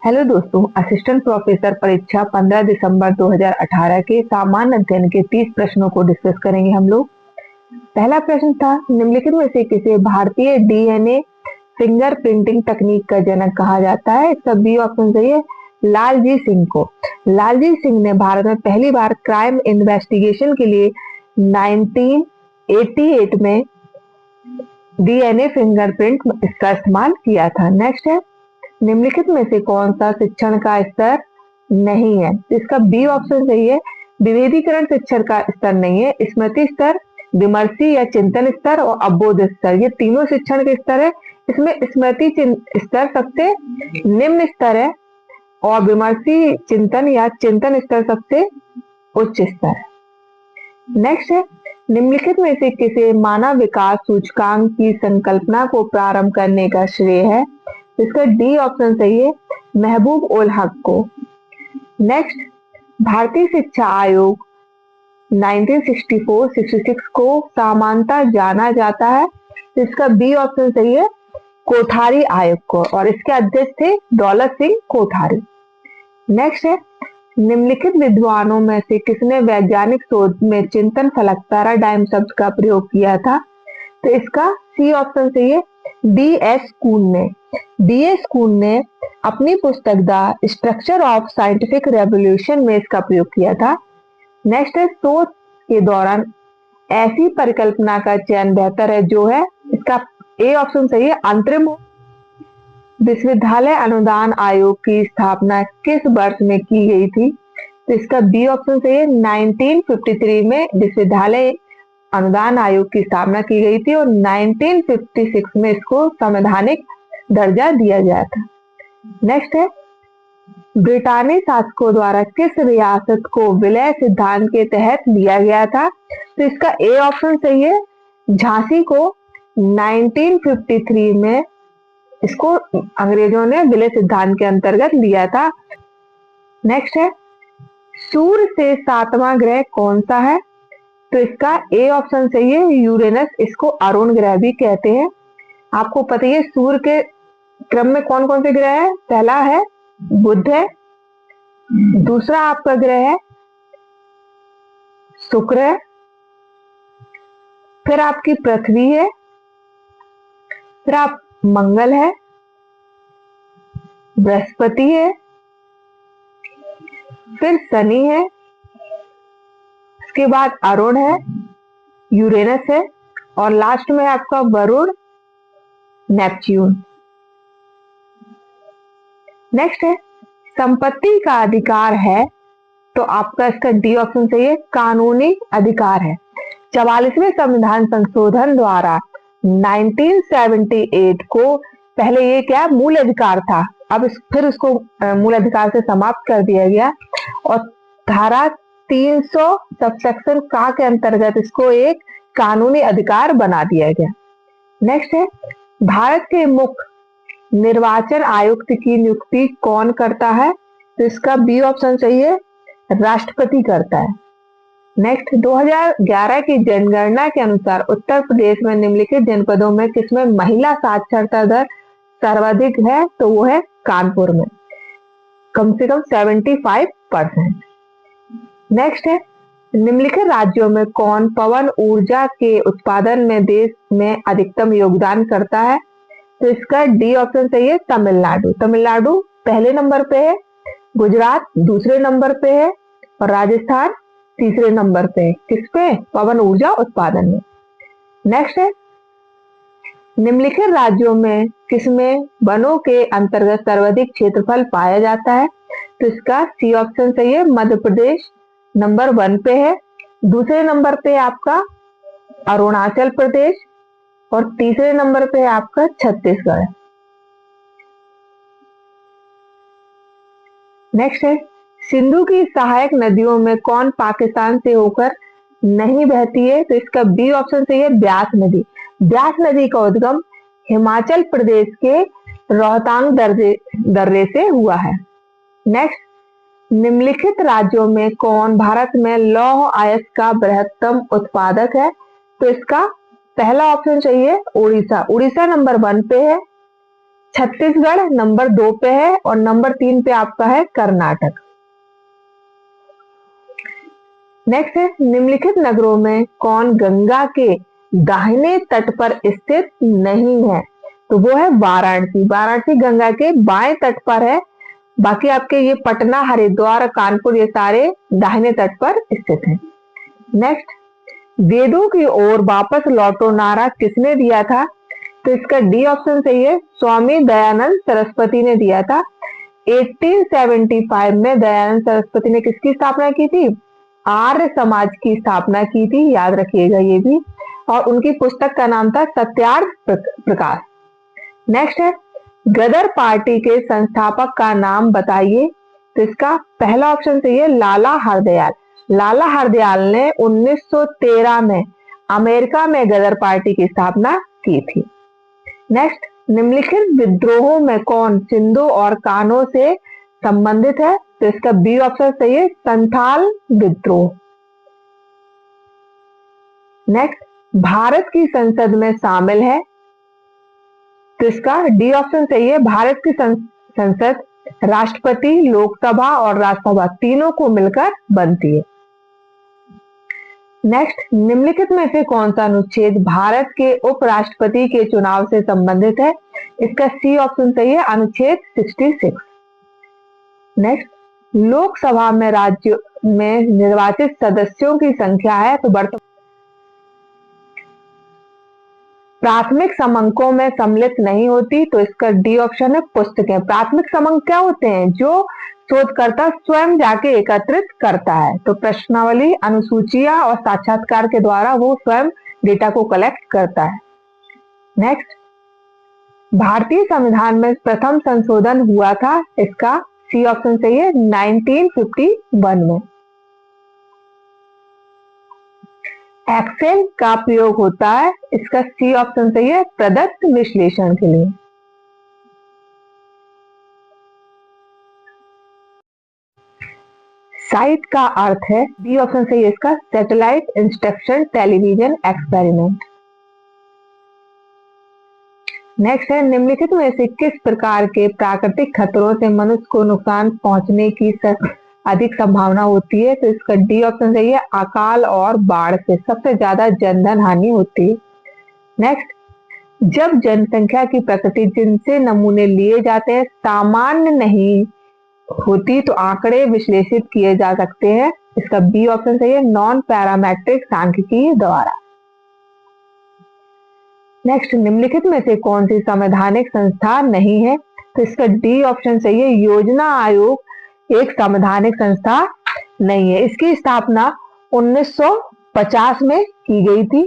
Hello दोस्तों, assistant professor परीक्षा 15 दिसंबर 2018 के सामान्य अध्ययन के 30 प्रश्नों को डिस्कस करेंगे हम लोग। पहला प्रश्न था, निम्नलिखित में से किसे भारतीय डीएनए फिंगर प्रिंटिंग तकनीक का जनक कहा जाता है? इसका बी ऑप्शन सही है, लालजी सिंह को। लालजी सिंह ने भारत में पहली बार क्राइम इन्वेस्टिगेशन के लिए 1988 में डीएनए फिंगरप्रिंट इसका इस्तेमाल किया था। नेक्स्ट है, निम्नलिखित में से कौन सा शिक्षण का स्तर नहीं है? इसका बी ऑप्शन सही है, विभेदीकरण शिक्षण का स्तर नहीं है। स्मृति स्तर, विमर्शी या चिंतन स्तर और अवबोध स्तर, ये तीनों शिक्षण के स्तर है। इसमें स्मृति स्तर सबसे निम्न स्तर है और विमर्शी चिंतन या चिंतन स्तर सबसे उच्च स्तर है। नेक्स्ट है, निम्नलिखित में से किसे मानव विकास सूचकांक की संकल्पना को प्रारंभ करने का श्रेय है? इसका डी ऑप्शन सही है, महबूब उल हक को। नेक्स्ट, भारतीय शिक्षा आयोग 1964-66 को समानता जाना जाता है। इसका बी ऑप्शन सही है, कोठारी आयोग को, और इसके अध्यक्ष थे दौलत सिंह कोठारी। नेक्स्ट है, निम्नलिखित विद्वानों में से किसने वैज्ञानिक शोध में चिंतन फलक पैराडाइम शब्द का प्रयोग किया था? तो इसका सी ऑप्शन सही है, डी.एस. कून ने। डी.एस. कून ने अपनी पुस्तक the structure of scientific revolution में इसका प्रयोग किया था। नेक्स्ट है, शोध के दौरान ऐसी परिकल्पना का चयन बेहतर है जो है, इसका ए ऑप्शन सही है, अंतरिम। विश्वविद्यालय अनुदान आयोग की स्थापना किस वर्ष में की गई थी? तो इसका बी ऑप्शन सही है, 1953 में विश्वविद्यालय अनुदान आयोग की स्थापना की गई थी और 1956 में इसको संवैधानिक दर्जा दिया गया था। नेक्स्ट है, ब्रिटानी शासकों द्वारा किस रियासत को विलय सिद्धांत के तहत लिया गया था? तो इसका ए ऑप्शन सही है, झांसी को 1953 में इसको अंग्रेजों ने विलय सिद्धांत के अंतर्गत लिया था। नेक्स्ट है, सूर्य से 7वां ग्रह कौन सा है? तो इसका ए ऑप्शन सही है, यूरेनस। इसको अरुण ग्रह भी कहते हैं। आपको पता है सूर्य के क्रम में कौन कौन से ग्रह है? पहला है बुध है, दूसरा आपका ग्रह है शुक्र है, फिर आपकी पृथ्वी है, फिर आप मंगल है, बृहस्पति है, फिर शनि है, इसके बाद अरुण है, यूरेनस है और लास्ट में आपका वरुण, नेपच्यून। नेक्स्ट है, संपत्ति का अधिकार है, तो आपका इसका डी ऑप्शन सही है, कानूनी अधिकार है। 44वें संविधान संशोधन द्वारा 1978 को पहले ये क्या मूल अधिकार था, अब फिर उसको मूल अधिकार से समाप्त कर दिया गया और धारा 300 सबसेक्शन का के अंतर्गत इसको एक कानूनी अधिकार बना दिया गया। नेक्स्ट है, भारत के मुख्य निर्वाचन आयुक्त की नियुक्ति कौन करता है? तो इसका बी ऑप्शन सही है, राष्ट्रपति करता है। नेक्स्ट, 2011 की जनगणना के अनुसार उत्तर प्रदेश में निम्नलिखित जनपदों में किसमें महिला साक्षरता दर सर्वाधिक है? तो वो है कानपुर में, कम से कम 75%। नेक्स्ट है, निम्नलिखित राज्यों में कौन पवन ऊर्जा के उत्पादन में देश में अधिकतम योगदान करता है? तो इसका डी ऑप्शन सही है, तमिलनाडु। तमिलनाडु पहले नंबर पे है, गुजरात दूसरे नंबर पे है और राजस्थान तीसरे नंबर पे है। किस पे? पवन ऊर्जा उत्पादन में। नेक्स्ट है, निम्नलिखित राज्यों में किसमें वनों के अंतर्गत सर्वाधिक क्षेत्रफल पाया जाता है? तो इसका सी ऑप्शन सही है, मध्य प्रदेश नंबर 1 पे है, दूसरे नंबर पे आपका अरुणाचल प्रदेश और तीसरे नंबर पे आपका छत्तीसगढ़। नेक्स्ट है, सिंधु की सहायक नदियों में कौन पाकिस्तान से होकर नहीं बहती है? तो इसका बी ऑप्शन सही है, ब्यास नदी। ब्यास नदी का उद्गम हिमाचल प्रदेश के रोहतांग दर्रे से हुआ है। नेक्स्ट, निम्नलिखित राज्यों में कौन भारत में लौह अयस्क का बृहत्तम उत्पादक है? तो इसका पहला ऑप्शन चाहिए उड़ीसा। उड़ीसा नंबर 1 पे है, छत्तीसगढ़ नंबर 2 पे है और नंबर 3 पे आपका है कर्नाटक। नेक्स्ट है, निम्नलिखित नगरों में कौन गंगा के दाहिने तट पर स्थित नहीं है? तो वो है वाराणसी। वाराणसी गंगा के बाएं तट पर है। बाकी आपके ये पटना, हरिद्वार, कानपुर ये सारे दाहिने तट पर स्थित हैं। नेक्स्ट, वेदों की ओर वापस लौटो नारा किसने दिया था? तो इसका डी ऑप्शन सही है, स्वामी दयानंद सरस्वती ने दिया था। 1875 में दयानंद सरस्वती ने किसकी स्थापना की थी? आर्य समाज की स्थापना की थी, याद रखिएगा ये भी। और उनकी पुस्तक का नाम था सत्यार्थ प्रकाश। नेक्स्ट है, गदर पार्टी के संस्थापक का नाम बताइए। तो इसका पहला ऑप्शन सही है, लाला हरदयाल। लाला हरदयाल ने 1913 में अमेरिका में गदर पार्टी की स्थापना की थी। नेक्स्ट, निम्नलिखित विद्रोहों में कौन सिंधु और कान्हो से संबंधित है? तो इसका बी ऑप्शन सही है, संथाल विद्रोह। नेक्स्ट, भारत की संसद में शामिल है। तो इसका डी ऑप्शन सही है, भारत की संसद राष्ट्रपति, लोकसभा और राज्यसभा तीनों को मिलकर बनती है। नेक्स्ट, निम्नलिखित में से कौन सा अनुच्छेद भारत के उपराष्ट्रपति के चुनाव से संबंधित है? इसका सी ऑप्शन सही है, अनुच्छेद 66। नेक्स्ट, लोकसभा में राज्यों में निर्वाचित सदस्यों की संख्या है। तो प्राथमिक समंकों में सम्मिलित नहीं होती। तो इसका डी ऑप्शन है, पुस्तकें। प्राथमिक समंक क्या होते हैं? जो शोधकर्ता स्वयं जाके एकत्रित करता है। तो प्रश्नावली, अनुसूचियां और साक्षात्कार के द्वारा वो स्वयं डेटा को कलेक्ट करता है। नेक्स्ट, भारतीय संविधान में प्रथम संशोधन हुआ था। इसका सी ऑप्शन सही है, 1951 में। एक्सेल का प्रयोग होता है। इसका सी ऑप्शन सही है, प्रदत्त विश्लेषण के लिए। साइट का अर्थ है, बी ऑप्शन सही है इसका, satellite instruction television experiment. Next है, निम्नलिखित में से किस प्रकार के प्राकृतिक खतरों से मनुष्य को नुकसान पहुंचने की अधिक संभावना होती है? तो इसका डी ऑप्शन सही है, अकाल और बाढ़ से सबसे ज्यादा जनधन हानि होती है। नेक्स्ट, जब जनसंख्या की प्रकृति जिनसे नमूने लिए जाते हैं सामान्य नहीं होती तो आंकड़े विश्लेषित किए जा सकते हैं। इसका बी ऑप्शन सही है, नॉन पैरामेट्रिक सांख्यिकी द्वारा। नेक्स्ट, निम्नलिखित में से कौन सी संवैधानिक संस्था नहीं है? तो इसका डी ऑप्शन सही है, योजना आयोग एक संवैधानिक संस्था नहीं है। इसकी स्थापना 1950 में की गई थी।